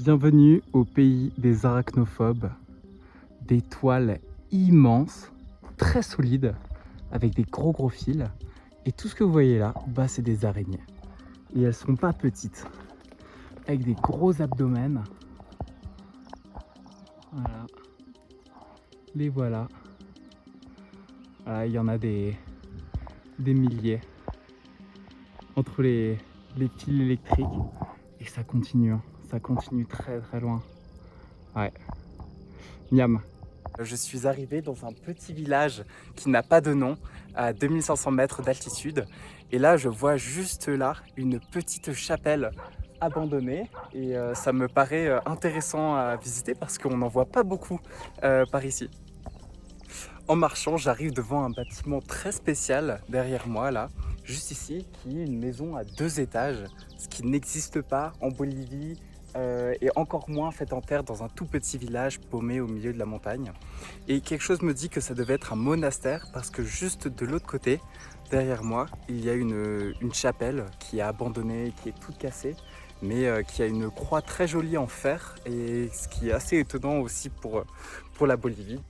Bienvenue au pays des arachnophobes, des toiles immenses, très solides, avec des gros fils. Et tout ce que vous voyez là, bah, c'est des araignées. Et elles sont pas petites, avec des gros abdomens. Voilà, les voilà. Voilà, il y en a des milliers entre les fils électriques. Et ça continue, hein. Ça continue très loin. Ouais. Miam. Je suis arrivé dans un petit village qui n'a pas de nom, à 2500 mètres d'altitude. Et là, je vois juste là une petite chapelle abandonnée. Et ça me paraît intéressant à visiter parce qu'on n'en voit pas beaucoup par ici. En marchant, j'arrive devant un bâtiment très spécial derrière moi, là, juste ici, qui est une maison à 2 étages, ce qui n'existe pas en Bolivie. Et encore moins fait en terre dans un tout petit village paumé au milieu de la montagne. Et quelque chose me dit que ça devait être un monastère parce que juste de l'autre côté, derrière moi, il y a une chapelle qui est abandonnée, qui est toute cassée, mais qui a une croix très jolie en fer, et ce qui est assez étonnant aussi pour la Bolivie.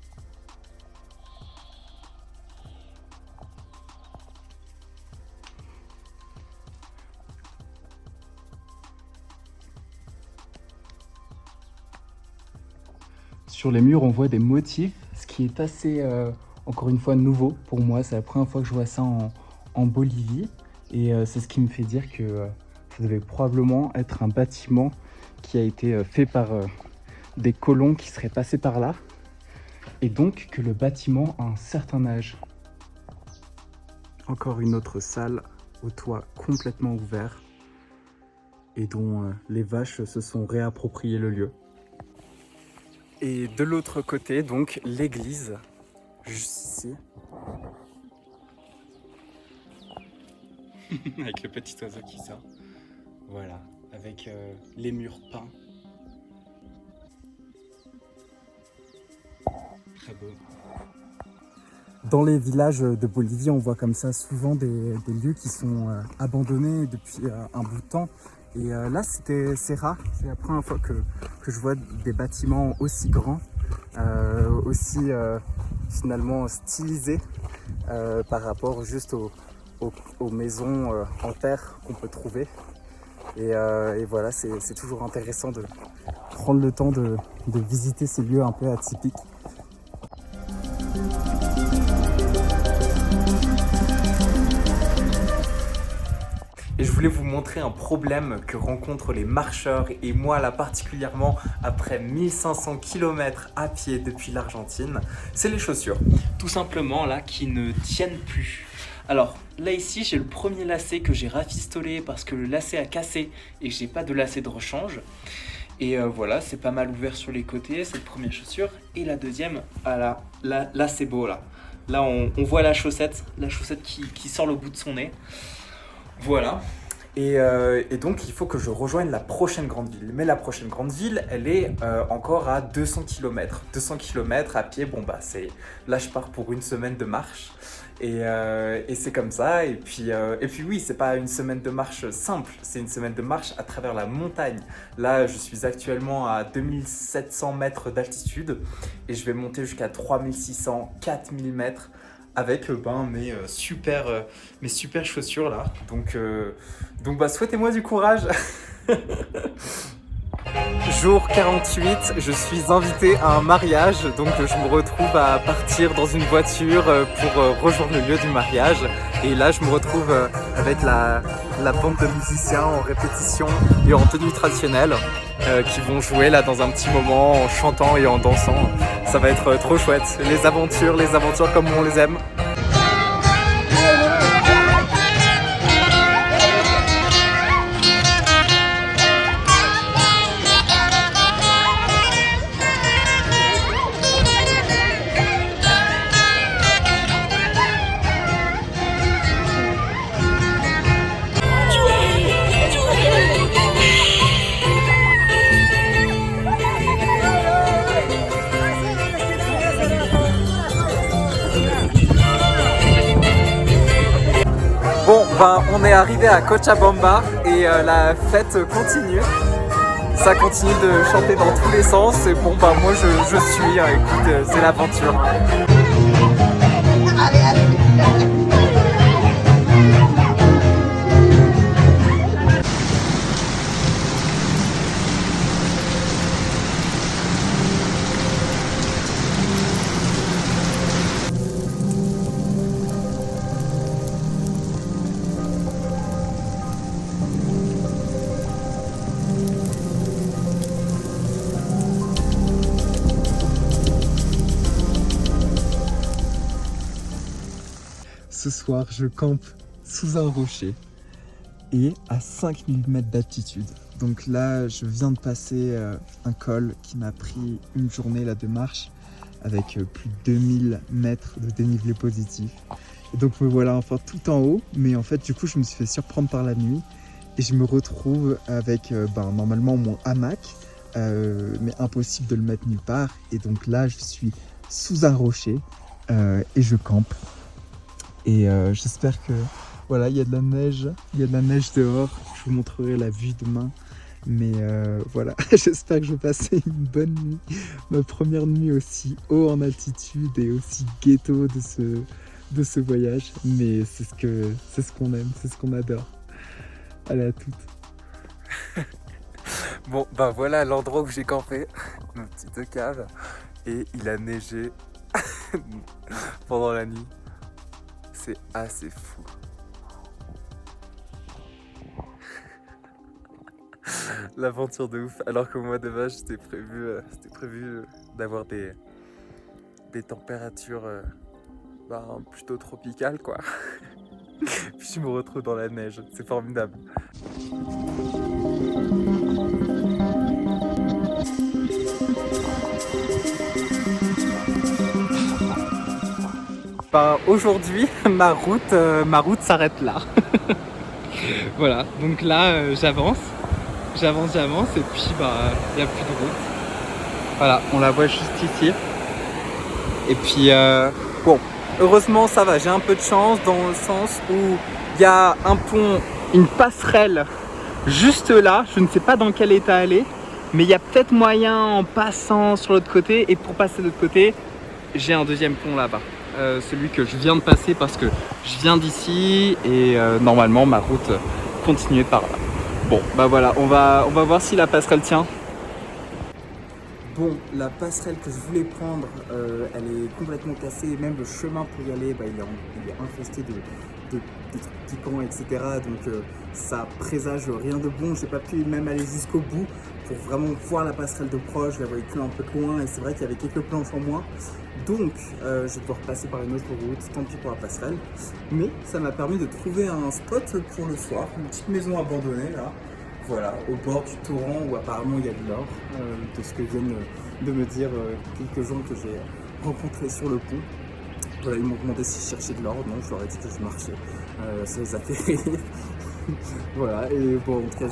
Sur les murs, on voit des motifs, ce qui est assez, encore une fois, nouveau pour moi. C'est la première fois que je vois ça en Bolivie. Et c'est ce qui me fait dire que ça devait probablement être un bâtiment qui a été fait par des colons qui seraient passés par là. Et donc que le bâtiment a un certain âge. Encore une autre salle au toit complètement ouvert et dont les vaches se sont réappropriées le lieu. Et de l'autre côté, donc, l'église, juste ici. Avec le petit oiseau qui sort. Voilà, avec les murs peints. Très beau. Dans les villages de Bolivie, on voit comme ça souvent des lieux qui sont abandonnés depuis un bout de temps. Et là, c'est rare. C'est la première fois que je vois des bâtiments aussi grands, aussi finalement stylisés par rapport juste aux maisons en terre qu'on peut trouver. Et voilà, c'est toujours intéressant de prendre le temps de visiter ces lieux un peu atypiques. Et je voulais vous montrer un problème que rencontrent les marcheurs, et moi là particulièrement après 1500 km à pied depuis l'Argentine, c'est les chaussures. Tout simplement là, qui ne tiennent plus. Alors là ici, j'ai le premier lacet que j'ai rafistolé parce que le lacet a cassé et que j'ai pas de lacet de rechange. Et voilà, c'est pas mal ouvert sur les côtés, cette première chaussure. Et la deuxième, là c'est beau là. Là on voit la chaussette qui sort le bout de son nez. Voilà, et donc il faut que je rejoigne la prochaine grande ville. Mais la prochaine grande ville, elle est encore à 200 km. 200 km à pied, bon bah là je pars pour une semaine de marche. Et c'est comme ça, et puis oui, c'est pas une semaine de marche simple, c'est une semaine de marche à travers la montagne. Là, je suis actuellement à 2700 mètres d'altitude, et je vais monter jusqu'à 3600, 4000 mètres. Avec mes super chaussures là. Donc bah, souhaitez-moi du courage. Jour 48, je suis invité à un mariage, donc je me retrouve à partir dans une voiture pour rejoindre le lieu du mariage. Et là, je me retrouve avec la bande de musiciens en répétition et en tenue traditionnelle qui vont jouer là dans un petit moment en chantant et en dansant. Ça va être trop chouette. Les aventures comme on les aime. Bon, ben, on est arrivé à Cochabamba et la fête continue. Ça continue de chanter dans tous les sens et bon bah moi je suis, écoute, c'est l'aventure. Ce soir, je campe sous un rocher et à 5000 mètres d'altitude. Donc là, je viens de passer un col qui m'a pris une journée là, de marche avec plus de 2000 mètres de dénivelé positif. Et donc me voilà enfin tout en haut, mais en fait du coup je me suis fait surprendre par la nuit et je me retrouve avec normalement mon hamac, mais impossible de le mettre nulle part. Et donc là, je suis sous un rocher et je campe. Et j'espère que voilà, il y a de la neige dehors. Je vous montrerai la vue demain. Mais voilà, j'espère que je vais passer une bonne nuit. Ma première nuit aussi haut en altitude et aussi ghetto de ce voyage. Mais c'est ce qu'on aime, c'est ce qu'on adore. Allez, à toutes. Bon, bah voilà l'endroit où j'ai campé, ma petite cave. Et il a neigé pendant la nuit. C'est assez fou. L'aventure de ouf. Alors que moi de base c'était prévu d'avoir des températures plutôt tropicales quoi. Puis je me retrouve dans la neige. C'est formidable. Aujourd'hui, ma route s'arrête là. Voilà, donc là, j'avance et puis il n'y a plus de route. Voilà, on la voit juste ici. Et puis, bon, heureusement, ça va, j'ai un peu de chance dans le sens où il y a un pont, une passerelle juste là. Je ne sais pas dans quel état elle est, mais il y a peut-être moyen en passant sur l'autre côté. Et pour passer de l'autre côté, j'ai un deuxième pont là-bas. Celui que je viens de passer parce que je viens d'ici et normalement ma route continuait par là. Bon, bah voilà, on va voir si la passerelle tient. Bon, la passerelle que je voulais prendre, elle est complètement cassée. Même le chemin pour y aller, il est infesté de trucs piquants, etc. Donc ça présage rien de bon. J'ai pas pu même aller jusqu'au bout pour vraiment voir la passerelle de proche. Je la voyais que un peu de loin et c'est vrai qu'il y avait quelques planches en moins. Donc je vais devoir passer par une autre route, tant pis pour la passerelle. Mais ça m'a permis de trouver un spot pour le soir, une petite maison abandonnée là. Voilà, au bord du torrent où apparemment il y a de l'or, de ce que viennent de me dire quelques gens que j'ai rencontrés sur le pont. Voilà, ils m'ont demandé si je cherchais de l'or, non, je leur ai dit que je marchais, ça les a fait rire. Voilà, et bon, en tout cas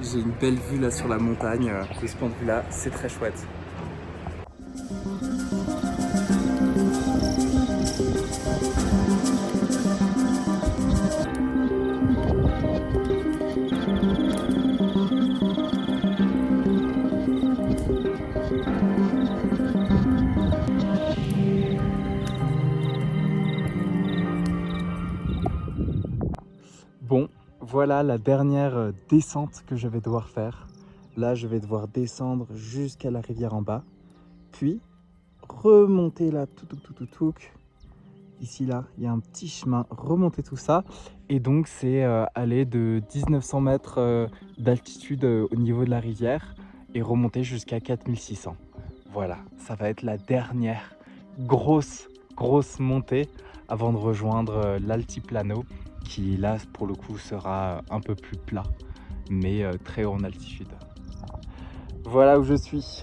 j'ai une belle vue là sur la montagne, de ce point de vue là, c'est très chouette. Bon, voilà la dernière descente que je vais devoir faire. Là, je vais devoir descendre jusqu'à la rivière en bas, puis remonter là, tout. Ici, là, il y a un petit chemin, remonter tout ça. Et donc, c'est aller de 1900 mètres d'altitude au niveau de la rivière et remonter jusqu'à 4600. Voilà, ça va être la dernière grosse montée avant de rejoindre l'altiplano qui, là, pour le coup, sera un peu plus plat, mais très haut en altitude. Voilà où je suis.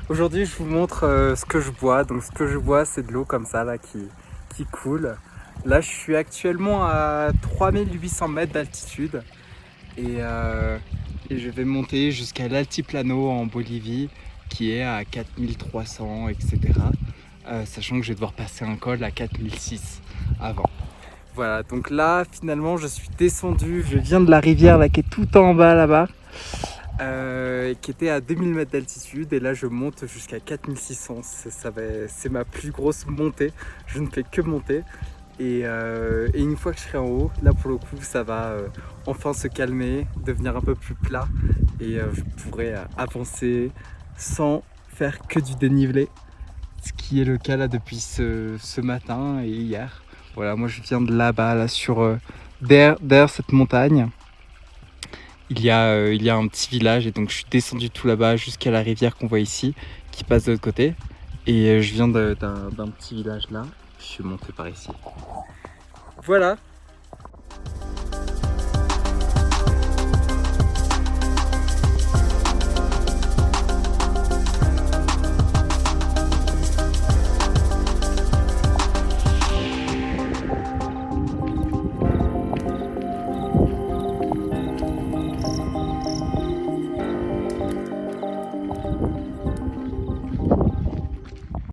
Aujourd'hui, je vous montre ce que je bois. Donc, ce que je bois, c'est de l'eau comme ça là qui coule. Là, je suis actuellement à 3800 mètres d'altitude. Et je vais monter jusqu'à l'Altiplano en Bolivie qui est à 4300, etc. Sachant que je vais devoir passer un col à 4006 avant. Voilà, donc là finalement je suis descendu, je viens de la rivière là qui est tout en bas là-bas, qui était à 2000 mètres d'altitude, et là je monte jusqu'à 4600, c'est ma plus grosse montée, je ne fais que monter. Et une fois que je serai en haut, là pour le coup ça va enfin se calmer, devenir un peu plus plat, et je pourrai avancer sans faire que du dénivelé, ce qui est le cas là depuis ce matin et hier. Voilà, moi je viens de là-bas, là sur derrière cette montagne. Il y a un petit village, et donc je suis descendu tout là-bas jusqu'à la rivière qu'on voit ici, qui passe de l'autre côté. Et je viens d'un petit village là, je suis monté par ici. Voilà,